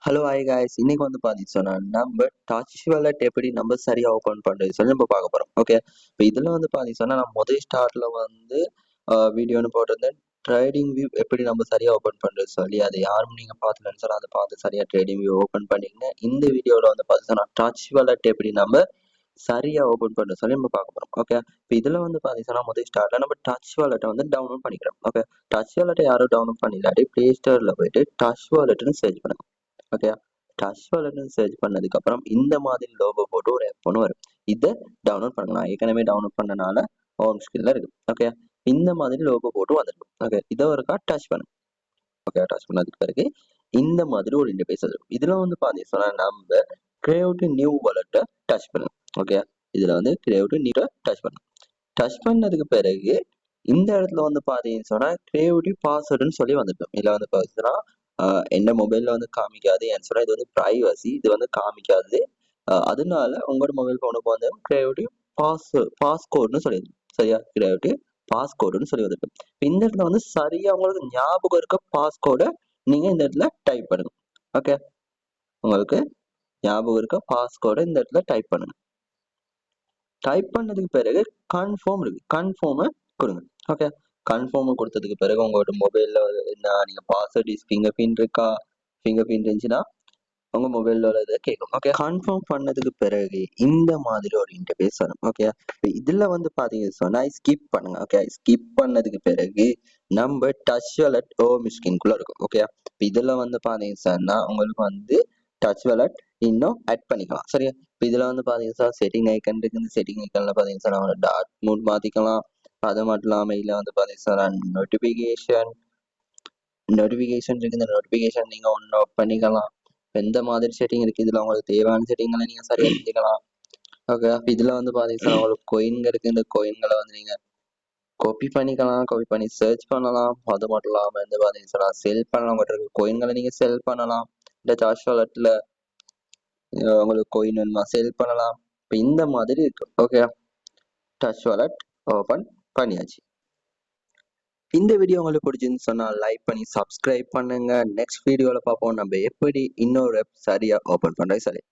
Hello hi guys, இன்னைக்கு வந்து பார்த்தீங்கன்னா நம்ம டச் வாலெட் எப்படி நம்ம சரியா ஓப்பன் பண்றது சொல்லி நம்ம பார்க்க போறோம். ஓகே, இப்போ இதில் வந்து பார்த்தீங்கன்னா நான் முதல் ஸ்டார்ட்ல வந்து வீடியோன்னு போட்டிருந்தேன். ட்ரேடிங் வியூ எப்படி நம்ம சரியா ஓப்பன் பண்றது சொல்லி அதை யாரும் நீங்க பார்த்துலன்னு சொல்லி அதை பார்த்து சரியா ட்ரேடிங் வியூ ஓப்பன் பண்ணிங்க. இந்த வீடியோவில் வந்து பார்த்தீங்கன்னா டச் வாலெட் எப்படி நம்ம சரியா ஓப்பன் பண்றது சொல்லி நம்ம பார்க்க போறோம். ஓகே, இப்போ இதில் வந்து பார்த்தீங்கன்னா முதல் ஸ்டார்ட்ல நம்ம டச் வாலெட்டை வந்து டவுன்லோட் பண்ணிக்கிறோம். ஓகே, டச் வாலெட்டை யாரும் டவுன்லோட் பண்ணிடாட்டி பிளே ஸ்டோர்ல போயிட்டு டச் வாலெட்னு சர்ச் பண்ணுங்க. ஓகே, டச் வாலெட்னு சர்ச் பண்ணதுக்கு அப்புறம் இந்த மாதிரி லோகோ போட்டு ஒரு ஆப் ஒன்று வரும். இதை டவுன்லோட் பண்ணலாம். ஏற்கனவே டவுன்லோட் பண்ணனால ஹோம் ஸ்கிரீன்ல இருக்கு. ஓகே, இந்த மாதிரி லோகோ போட்டு வந்துருக்கும். ஓகே, இதை ஒருக்கா டச் பண்ணுங்க. ஓகே, டச் பண்ணதுக்கு பிறகு இந்த மாதிரி ஒரு இன்டர்ஃபேஸ் வரும். இதுல வந்து பாத்தீங்கன்னா நம்ம கிரியேட் நியூ வாலெட்டை டச் பண்ணுங்க. ஓகே, இதுல வந்து கிரியேட் நியூ டச் பண்ணுங்க. டச் பண்ணதுக்கு பிறகு இந்த இடத்துல வந்து பாத்தீங்கன்னு சொன்னா கிரியேட்டிவ் பாஸ்வேர்டுன்னு சொல்லி வந்துருக்கும். இதுல வந்து பாத்தீங்கன்னா என்ன மொபைல்ல வந்து காமிக்காது. ஏன்னு சொன்னா இது வந்து பிரைவசி, இது வந்து காமிக்காது. அதனால உங்களோட மொபைல் போனுக்கு வந்து கிரியேட்டிவ் பாஸ்கோட்னு சொல்லிடுது. சரியா, கிரியேட்டிவ் பாஸ்கோடுன்னு சொல்லி வந்துருக்கு. இந்த இடத்துல வந்து சரியா உங்களுக்கு ஞாபகம் இருக்க பாஸ்கோடை நீங்க இந்த இடத்துல டைப் பண்ணுங்க. ஓகே, உங்களுக்கு ஞாபகம் இருக்க பாஸ்கோடை இந்த இடத்துல டைப் பண்ணுங்க. டைப் பண்ணதுக்கு பிறகு கன்ஃபார்ம் இருக்கு, கன்ஃபார்மை கொடுங்க. ஓகே, கன்ஃபார்ம் கொடுத்ததுக்கு பிறகு உங்களோட மொபைல்ல என்ன நீங்க பாஸ்வேர்ட் ஃபிங்கர் பிரிண்ட் இருக்கா, ஃபிங்கர் பிரிண்ட் இருந்துச்சுன்னா உங்க மொபைல்ல உள்ளதை கேட்கும். ஓகே, கன்ஃபார்ம் பண்ணதுக்கு பிறகு இந்த மாதிரி ஒரு இன்டர்ஃபேஸ் வரும். ஓகே, இதுல வந்து பாத்தீங்கன்னு சொன்னா ஸ்கிப் பண்ணுங்க. ஓகே, ஸ்கிப் பண்ணதுக்கு பிறகு நம்ம டச் வாலெட் ஹோம் ஸ்கிரீன்குள்ள இருக்கும். ஓகே, இதுல வந்து பாத்தீங்கன்னு சொன்னா உங்களுக்கு வந்து டச் வாலெட் இன்னும் ஆட் பண்ணிக்கலாம். சரியா, இப்போ இதுல வந்து பாத்தீங்கன்னா செட்டிங் ஐக்கன் இருக்கு. இந்த செட்டிங் ஐக்கன்ல பாத்தீங்கன்னா டாட் மூட் மாத்திக்கலாம். அது மட்டும் இல்லாம இதுல வந்து பாத்தீங்கன்னா நோட்டிபிகேஷன் இருக்கு. இந்த நோட்டிபிகேஷன் நீங்க ஒன் ஆஃப் பண்ணிக்கலாம். எந்த மாதிரி செட்டிங் இருக்கு, இதுல உங்களுக்கு தேவையான செட்டிங்களை நீங்க சரியா செஞ்சுக்கலாம். ஓகே, இதுல வந்து பாத்தீங்கன்னா உங்களுக்கு கோயின்கள் இருக்கு. இந்த கோயின்களை வந்து நீங்க காப்பி பண்ணிக்கலாம், காப்பி பண்ணி சர்ச் பண்ணலாம். அது மட்டும் இல்லாம வந்து பாத்தீங்கன்னா செல் பண்ணலாம். கோயின்களை நீங்க செல் பண்ணலாம். இந்த டச் வாலெட்ல உங்களுக்கு கோயின் வேணுமா செல் பண்ணலாம். இப்போ இந்த மாதிரி இருக்கு. ஓகே, டச் வாலெட் ஓபன் பண்ணியாச்சு. இந்த வீடியோ உங்களுக்கு பிடிச்சிருந்து சொன்னா லைக் பண்ணி சப்ஸ்கிரைப் பண்ணுங்க. நெக்ஸ்ட் வீடியோல பார்ப்போம் நம்ம எப்படி இன்னொரு சரியா ஓபன் பண்றது. சரி.